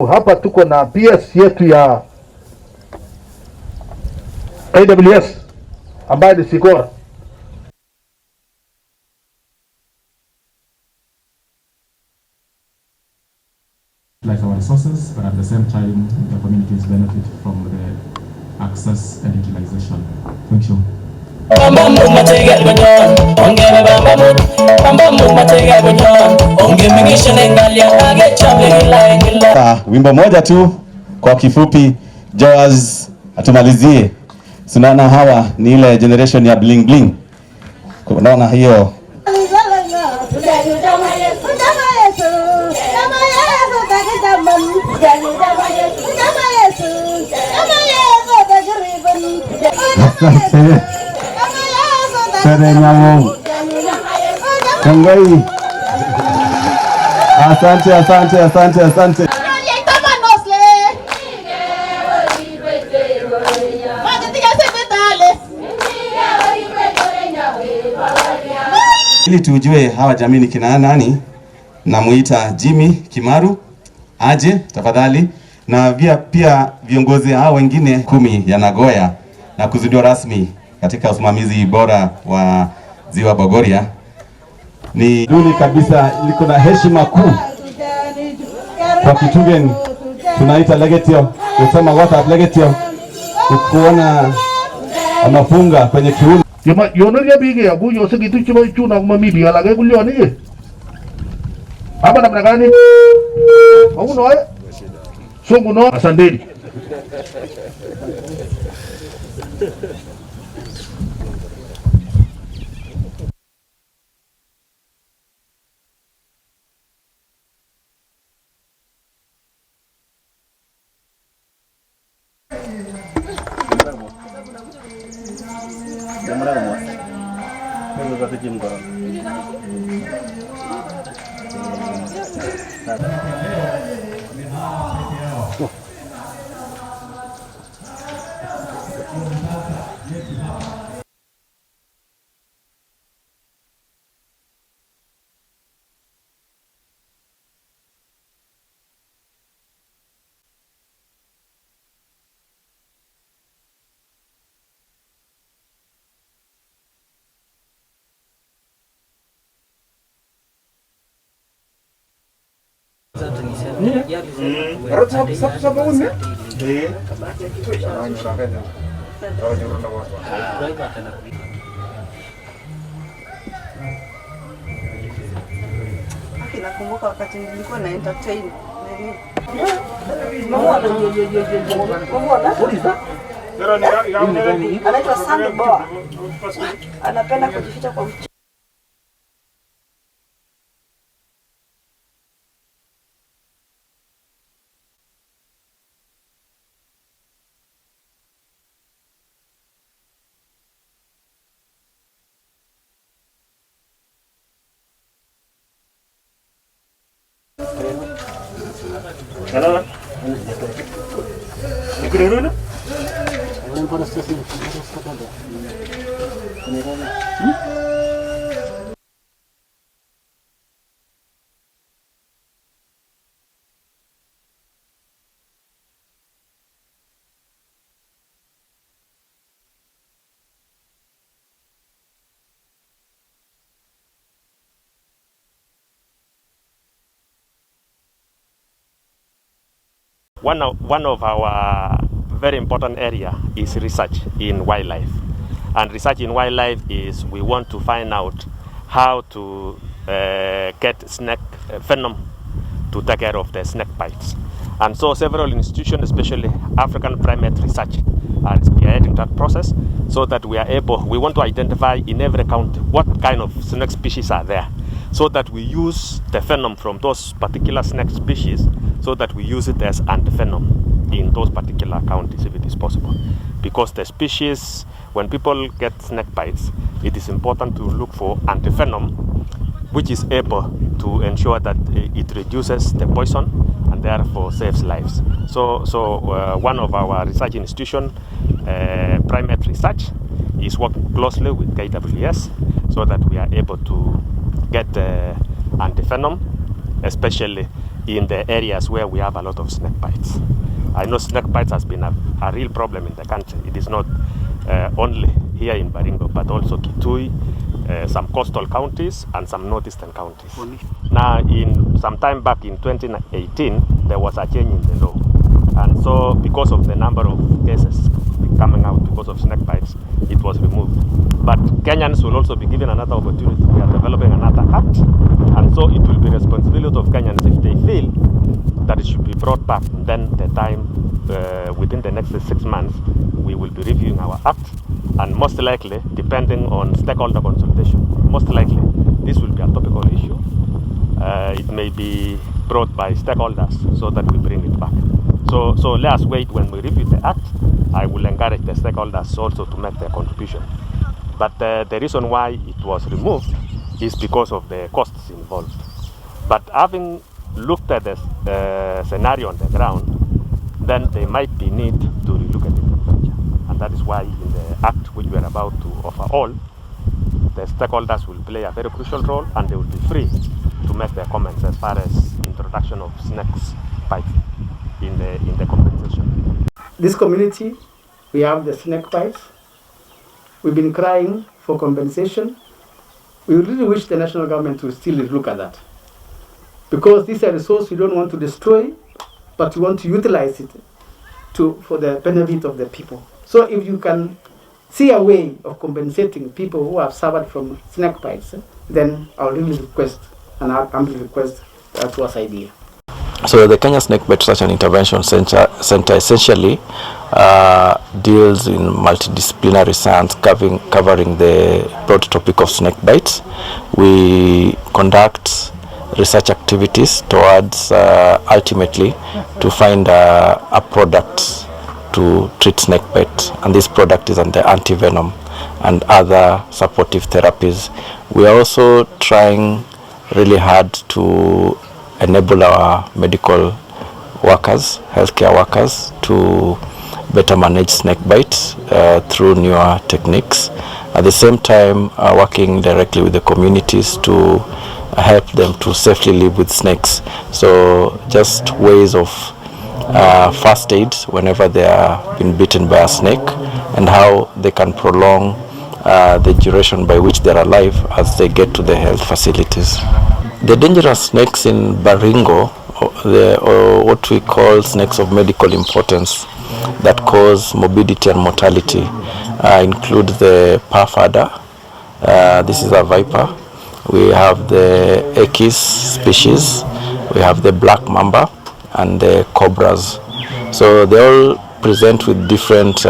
Hapa tuko na PS yetu ya AWS ambayo ni Sigora. Like our resources, but at the same time, the communities benefit from the access and utilization. Thank you. Wimbo moja tu kwa kifupi, Joas atumalizie. Tunaona hawa ni ile generation ya bling bling. Unaona hiyo Kangai. Asante. Ili tujue hawa jamii ni kina nani, namuita Jimmy Kimaru aje tafadhali, na pia viongozi hao wengine 10 ya Nagoya na kuzinduliwa rasmi katika usimamizi bora wa Ziwa Bogoria. Ni duni kabisa, liko na heshima kuu kwa Kitungen, tunaita legetio, tunasema wata legetio, kuona anafunga kwenye kiuno. Yono bigi ya bu yose gitu chuma chuna mami biga lage kulio ni. Apa namna gani? Mau noe? Sungu no asandeli. Nakumbuka wakati nilikuwa na entertain anaitwa Sandboa, anapenda kujificha kwa mchezo. Hello. Ikut One of our very important area is research in wildlife, and research in wildlife is we want to find out how to get snake venom to take care of the snake bites. And so several institutions, especially African primate research, are spearheading that process so that we want to identify in every county what kind of snake species are there, so that we use the venom from those particular snake species, so that we use it as antivenom in those particular counties if it is possible. Because the species, when people get snake bites, it is important to look for antivenom which is able to ensure that it reduces the poison and therefore saves lives. So one of our research institution, primate research, is working closely with KWS so that we are able to get antivenom, especially in the areas where we have a lot of snake bites. I know snake bites has been a real problem in the country. It is not only here in Baringo, but also Kitui, some coastal counties and some northeastern counties. Now, some time back in 2018, there was a change in the law. And so because of the number of cases coming out because of snake bites, it was removed. But Kenyans will also be given another opportunity. We are developing another act, and so it will be responsibility of Kenyans if they feel that it should be brought back. Then the time, within the next 6 months, we will be reviewing our act, and most likely, depending on stakeholder consultation, most likely this will be a topical issue. It may be brought by stakeholders so that we bring it back. So let us wait. When we review the act, I will encourage the stakeholders also to make their contribution. But the reason why it was removed is because of the costs involved. But having looked at the scenario on the ground, then there might be need to relook at it in future. And that is why in the act which we are about to offer all, the stakeholders will play a very crucial role, and they will be free to make their comments as far as introduction of snakes bites in the compensation. This community, we have the snake bites. We've been crying for compensation. We really wish the national government will still look at that, because this is a resource we don't want to destroy, but we want to utilize it for the benefit of the people. So if you can see a way of compensating people who have suffered from snake bites, then I'll really request, and I'll humbly request that was idea. So the Kenya Snakebite Research and Intervention Center essentially deals in multidisciplinary science covering the broad topic of snake bites. We conduct research activities towards ultimately to find a product to treat snake bite, and this product is the anti-venom and other supportive therapies. We are also trying really hard to enable our medical workers, healthcare workers, to better manage snake bites through newer techniques. At the same time, working directly with the communities to help them to safely live with snakes. So just ways of first aid whenever they are being bitten by a snake, and how they can prolong the duration by which they are alive as they get to the health facilities. The dangerous snakes in Baringo, or what we call snakes of medical importance that cause morbidity and mortality, include the puff adder. This is a viper. We have the Ekis species. We have the black mamba and the cobras. So they all present with different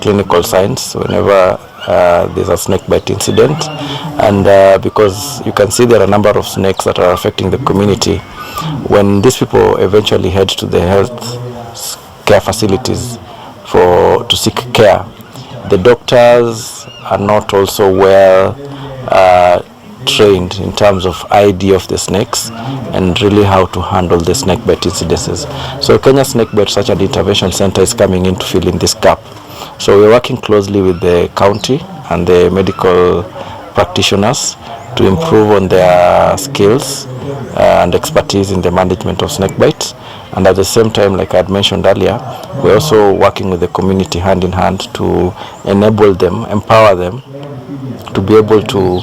clinical signs whenever there's a snake bite incident, and because you can see there are a number of snakes that are affecting the community, when these people eventually head to the health care facilities to seek care, the doctors are not also well trained in terms of ID of the snakes and really how to handle the snake bite incidences. So Kenya Snakebite Research and Intervention Center is coming in to fill in this gap. So we're working closely with the county and the medical practitioners to improve on their skills and expertise in the management of snake bites. And at the same time, like I had mentioned earlier, we're also working with the community hand in hand to enable them, empower them to be able to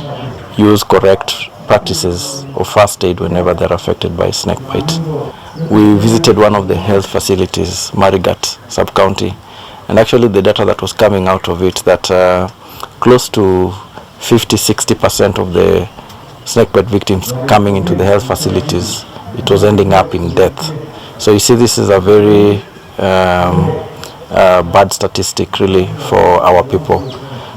use correct practices of first aid whenever they're affected by snake bite. We visited one of the health facilities, Marigat sub-county, and actually the data that was coming out of it, that close to 50-60% of the snakebite victims coming into the health facilities, it was ending up in death. So you see, this is a very bad statistic really for our people.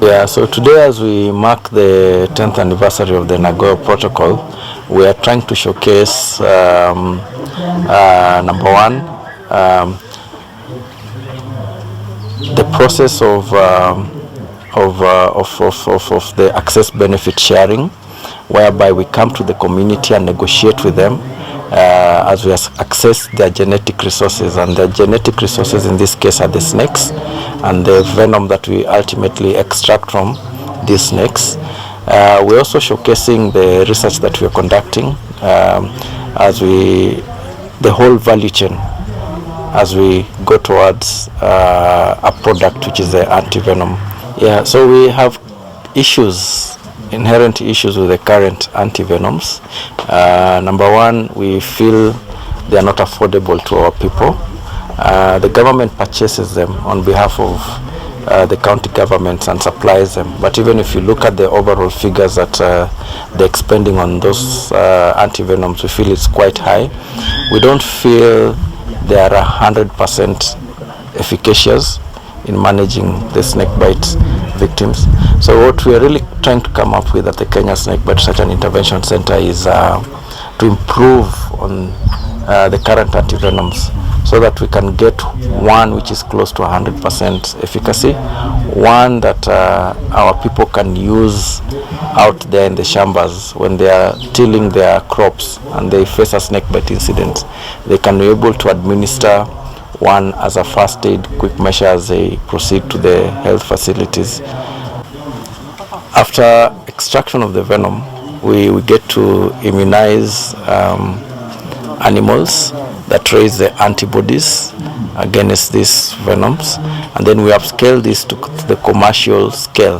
Yeah, so today as we mark the 10th anniversary of the Nagoya Protocol, we are trying to showcase number one, the process of the access benefit sharing, whereby we come to the community and negotiate with them as we access their genetic resources, and the genetic resources in this case are the snakes and the venom that we ultimately extract from these snakes. We're also showcasing the research that we're conducting the whole value chain as we go towards a product which is the anti-venom. Yeah, so we have inherent issues with the current anti-venoms. Number one, we feel they are not affordable to our people. The government purchases them on behalf of the county governments and supplies them. But even if you look at the overall figures that they're expending on those anti-venoms, we feel it's quite high. We don't feel they are 100% efficacious in managing the snakebite victims. So what we are really trying to come up with at the Kenya Snakebite Research and Intervention Center is to improve on the current antivenoms so that we can get one which is close to 100% efficacy, one that our people can use out there in the shambas when they are tilling their crops and they face a snakebite incident. They can be able to administer one as a first aid quick measure as they proceed to the health facilities. After extraction of the venom, we get to immunize animals that raise the antibodies against these venoms, and then we upscale this to the commercial scale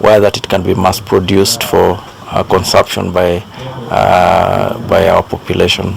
where that it can be mass produced for consumption by our population.